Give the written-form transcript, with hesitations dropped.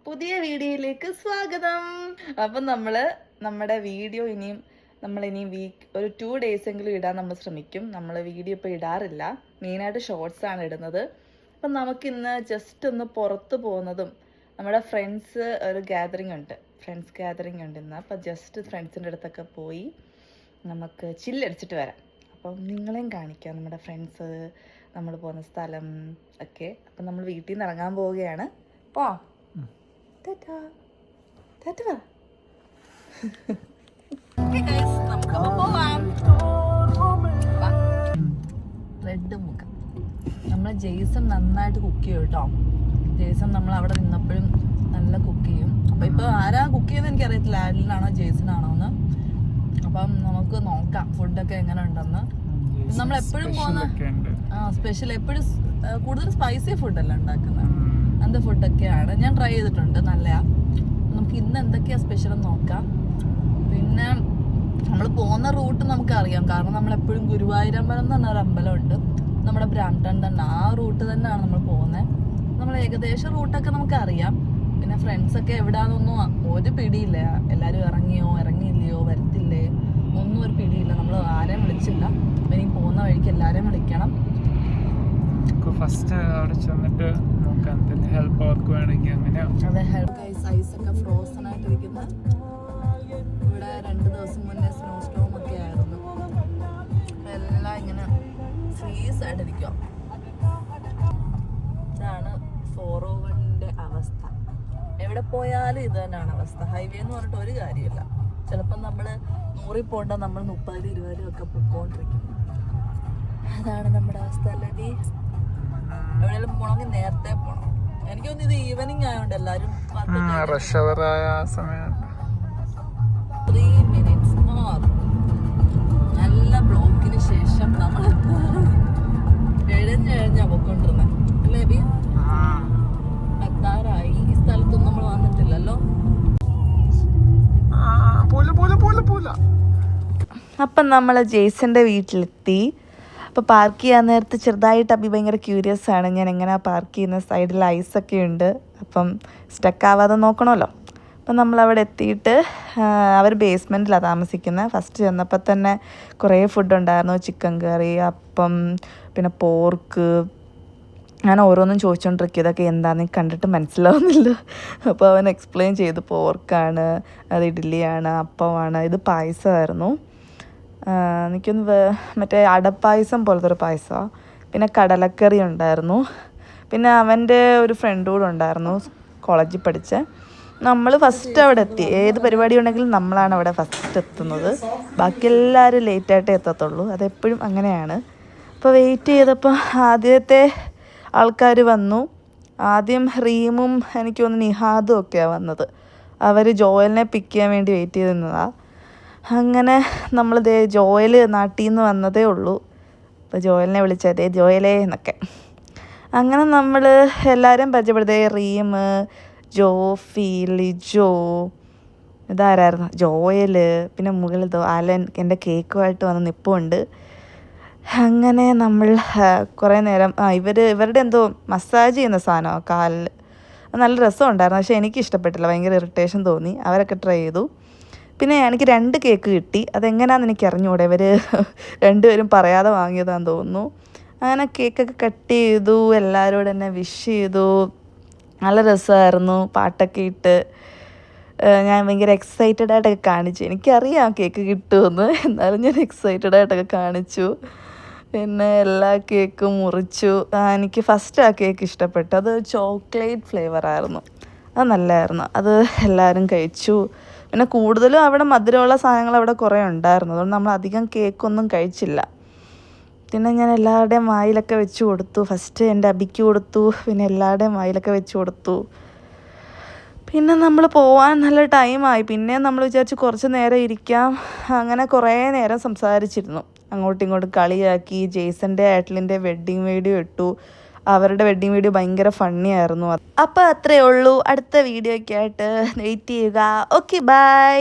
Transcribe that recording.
പുതിയ വീഡിയോയിലേക്ക് സ്വാഗതം. അപ്പം നമ്മുടെ വീഡിയോ നമ്മളിനി ഒരു 2 days എങ്കിലും ഇടാൻ നമ്മൾ ശ്രമിക്കും. നമ്മൾ വീഡിയോ ഇപ്പോൾ ഇടാറില്ല, മെയിനായിട്ട് ഷോർട്സ് ആണ് ഇടുന്നത്. അപ്പം നമുക്കിന്ന് ജസ്റ്റ് ഒന്ന് പുറത്ത് പോകുന്നതും നമ്മുടെ ഫ്രണ്ട്സ് ഗ്യാതറിംഗ് ഉണ്ട് ഇന്ന്. അപ്പം ജസ്റ്റ് ഫ്രണ്ട്സിൻ്റെ അടുത്തൊക്കെ പോയി നമുക്ക് ചില്ലടിച്ചിട്ട് വരാം. അപ്പം നിങ്ങളെയും കാണിക്കാം നമ്മുടെ ഫ്രണ്ട്സ്, നമ്മൾ പോകുന്ന സ്ഥലം ഒക്കെ. അപ്പം നമ്മൾ വീട്ടിൽ നിന്ന് ഇറങ്ങാൻ പോവുകയാണ്. റെഡ് മുഖം നമ്മളെ ജെയ്സൺ നന്നായിട്ട് കുക്ക് ചെയ്യും കേട്ടോ. ജെയ്സൺ നമ്മൾ അവിടെ നിന്നപ്പോഴും നല്ല കുക്ക് ചെയ്യും. അപ്പൊ ഇപ്പൊ ആരാ കുക്ക് ചെയ്യുന്നത് എനിക്കറിയത്തില്ല, ആഡിലാണോ ജെയ്സനാണോ എന്ന്. അപ്പം നമുക്ക് നോക്കാം ഫുഡൊക്കെ എങ്ങനെ ഉണ്ടെന്ന്. നമ്മൾ എപ്പോഴും പോകുന്ന സ്പെഷ്യൽ എപ്പോഴും കൂടുതൽ സ്പൈസി ഫുഡല്ല ഉണ്ടാക്കുന്നത്, അങ്ങനത്തെ ഫുഡൊക്കെയാണ്. ഞാൻ ട്രൈ ചെയ്തിട്ടുണ്ട്, നല്ലതാ. നമുക്ക് ഇന്ന് എന്തൊക്കെയാ സ്പെഷ്യൽ എന്ന് നോക്കാം. പിന്നെ നമ്മൾ പോകുന്ന റൂട്ട് നമുക്കറിയാം, കാരണം നമ്മളെപ്പോഴും ഗുരുവായൂരമ്പലം എന്ന് പറഞ്ഞൊരു അമ്പലമുണ്ട് നമ്മുടെ ബ്രാംപ്ടൺ തന്നെ. ആ റൂട്ട് തന്നെയാണ് നമ്മൾ പോകുന്നത്. നമ്മൾ ഏകദേശം റൂട്ടൊക്കെ നമുക്കറിയാം. പിന്നെ ഫ്രണ്ട്സൊക്കെ എവിടെയാണെന്നൊന്നും ഒരു പിടിയില്ല. എല്ലാവരും ഇറങ്ങിയോ ഇറങ്ങിയില്ലയോ വരത്തില്ലേ ഒന്നും ഒരു പിടിയില്ല. നമ്മൾ ആരെയും വിളിച്ചില്ല. ഇനി പോകുന്ന വഴിക്ക് എല്ലാവരെയും വിളിക്കണം. ഫസ്റ്റ് അവിടെ ചെന്നിട്ട് നോക്കാം ഹെൽപ്പ് അവർക്ക് വേണമെങ്കിൽ അങ്ങനെ. അതെ, ഹെൽപ്പ് ഐസൊക്കെ ഫ്രോസൺ ആയിട്ടിരിക്കുന്ന. ഇവിടെ 2 ദിവസം മുന്നേ സ്നോ സ്റ്റോം ഒക്കെ ആയിരുന്നു. എല്ലാം ഇങ്ങനെ ഫ്രീസ് ആയിട്ടിരിക്കുക. ഇതാണ് 401-ന്റെ അവസ്ഥ. എവിടെ പോയാലും ഇത് തന്നെയാണ് അവസ്ഥ. ഹൈവേ എന്ന് പറഞ്ഞിട്ട് ഒരു കാര്യമില്ല. ചിലപ്പോൾ നമ്മൾ 100 പോകണ്ട, നമ്മൾ 30, 20 ഒക്കെ പൊക്കോണ്ടിരിക്കും. അതാണ് നമ്മുടെ അവസ്ഥ. അല്ലേ, എവിടെയെങ്കിലും പോകണമെങ്കിൽ നേരത്തെ പോകണം. എനിക്കൊന്നും ഇത് ഈവനിങ് ആയതുകൊണ്ട് എല്ലാവരും 3 minutes മോർ. നല്ല ബ്ലോക്കിന് ശേഷം നമ്മൾ എഴഞ്ഞാ പോയിക്കൊണ്ടിരുന്നത് അല്ലേ ബി? എത്താറായി. ഈ സ്ഥലത്തൊന്നും നമ്മൾ വന്നിട്ടില്ലല്ലോ. അപ്പം നമ്മൾ ജെയ്സന്റെ വീട്ടിലെത്തി. അപ്പോൾ പാർക്ക് ചെയ്യാൻ നേരത്ത് ചെറുതായിട്ട് അബി ഭയങ്കര ക്യൂരിയസ് ആണ് ഞാൻ എങ്ങനെയാണ് പാർക്ക് ചെയ്യുന്ന. സൈഡിൽ ഐസൊക്കെ ഉണ്ട്, അപ്പം സ്റ്റക്ക് ആവാതെ നോക്കണമല്ലോ. അപ്പം നമ്മളവിടെ എത്തിയിട്ട് അവർ ബേസ്മെൻറ്റിലാണ് താമസിക്കുന്നത്. ഫസ്റ്റ് ചെന്നപ്പോൾ തന്നെ കുറേ ഫുഡ് ഉണ്ടായിരുന്നു. ചിക്കൻ കറി, അപ്പം, പിന്നെ പോർക്ക്. ഞാൻ ഓരോന്നും ചോദിച്ചുകൊണ്ടിരിക്കും ഇതൊക്കെ എന്താണെന്ന് കണ്ടിട്ട് മനസ്സിലാവുന്നില്ല. അപ്പോൾ അവൻ എക്സ്പ്ലെയിൻ ചെയ്തു, പോർക്കാണ്, അത് ഇഡ്ഡലിയാണ്, അപ്പമാണ്, ഇത് പായസമായിരുന്നു. എനിക്കൊന്ന് മറ്റേ അടപ്പായസം പോലത്തെ ഒരു പായസമാണ്. പിന്നെ കടലക്കറി ഉണ്ടായിരുന്നു. പിന്നെ അവൻ്റെ ഒരു ഫ്രണ്ട് കൂടെ ഉണ്ടായിരുന്നു, കോളേജിൽ പഠിച്ച. നമ്മൾ ഫസ്റ്റ് അവിടെ എത്തി. ഏത് പരിപാടി ഉണ്ടെങ്കിലും നമ്മളാണ് അവിടെ ഫസ്റ്റ് എത്തുന്നത്. ബാക്കി എല്ലാവരും ലേറ്റായിട്ടേ എത്തത്തുള്ളൂ. അതെപ്പോഴും അങ്ങനെയാണ്. അപ്പോൾ വെയിറ്റ് ചെയ്തപ്പോൾ ആദ്യത്തെ ആൾക്കാർ വന്നു. ആദ്യം റീമും എനിക്ക് തോന്നുന്നു നിഹാദും ഒക്കെയാണ് വന്നത്. അവർ ജോയലിനെ പിക്ക് ചെയ്യാൻ വേണ്ടി വെയിറ്റ് ചെയ്ത് നിന്നതാണ്. അങ്ങനെ നമ്മൾ ജോയൽ നാട്ടിൽ നിന്ന് വന്നതേ ഉള്ളൂ. അപ്പോൾ ജോയലിനെ വിളിച്ചതേ ജോയലേ എന്നൊക്കെ. അങ്ങനെ നമ്മൾ എല്ലാവരും പരിചയപ്പെടുത്തേ. റീം, ജോഫി, ലിജോ, ഇതാരായിരുന്നു, ജോയൽ, പിന്നെ മുകളിൽ അലൻ എൻ്റെ കേക്കുമായിട്ട് വന്ന് നിൽപ്പുണ്ട്. അങ്ങനെ നമ്മൾ കുറേ നേരം ഇവരുടെ എന്തോ മസാജ് ചെയ്യുന്ന സാധനമാണ് കാലിൽ. നല്ല രസമുണ്ടായിരുന്നു, പക്ഷേ എനിക്ക് ഇഷ്ടപ്പെട്ടില്ല, ഭയങ്കര ഇറിറ്റേഷൻ തോന്നി. അവരൊക്കെ ട്രൈ ചെയ്തു. പിന്നെ എനിക്ക് 2 കേക്ക് കിട്ടി. അതെങ്ങനെയാണെന്ന് എനിക്ക് അറിഞ്ഞൂടെ, ഇവർ രണ്ടുപേരും പറയാതെ വാങ്ങിയതാണെന്ന് തോന്നുന്നു. അങ്ങനെ കേക്കൊക്കെ കട്ട് ചെയ്തു, എല്ലാവരോടും എന്നെ വിഷ് ചെയ്തു. നല്ല രസമായിരുന്നു, പാട്ടൊക്കെ ഇട്ട്. ഞാൻ ഭയങ്കര എക്സൈറ്റഡ് ആയിട്ടൊക്കെ കാണിച്ചു. എനിക്കറിയാം കേക്ക് കിട്ടുമെന്ന്, എന്നാലും ഞാൻ എക്സൈറ്റഡ് ആയിട്ടൊക്കെ കാണിച്ചു. പിന്നെ എല്ലാ കേക്കും മുറിച്ചു. എനിക്ക് ഫസ്റ്റ് ആ കേക്ക് ഇഷ്ടപ്പെട്ടു. അത് ചോക്ലേറ്റ് ഫ്ലേവറായിരുന്നു, അത് നല്ലതായിരുന്നു. അത് എല്ലാവരും കഴിച്ചു. പിന്നെ കൂടുതലും അവിടെ മധുരമുള്ള സാധനങ്ങൾ അവിടെ കുറേ ഉണ്ടായിരുന്നു, അതുകൊണ്ട് നമ്മൾ അധികം കേക്കൊന്നും കഴിച്ചില്ല. പിന്നെ ഞാൻ എല്ലാവരുടെയും വായിലൊക്കെ വെച്ച് കൊടുത്തു. ഫസ്റ്റ് എൻ്റെ അബിക്ക് കൊടുത്തു, പിന്നെ എല്ലാവരുടെയും വായിലൊക്കെ വെച്ച് കൊടുത്തു. പിന്നെ നമ്മൾ പോവാൻ നല്ല ടൈമായി. പിന്നെ നമ്മൾ വിചാരിച്ചു കുറച്ച് നേരം ഇരിക്കാം. അങ്ങനെ കുറേ നേരം സംസാരിച്ചിരുന്നു, അങ്ങോട്ടും ഇങ്ങോട്ടും കളിയാക്കി. ജെയ്സൻ്റെ ആറ്റ്ലിൻ്റെ വെഡ്ഡിങ് വീഡിയോ ഇട്ടു. അവരുടെ വെഡ്ഡിങ് വീഡിയോ ഭയങ്കര ഫണ്ണി ആയിരുന്നു. അപ്പോൾ അത്രയേ ഉള്ളൂ. അടുത്ത വീഡിയോയ്ക്കായിട്ട് വെയിറ്റ് ചെയ്യുക. Okay, by.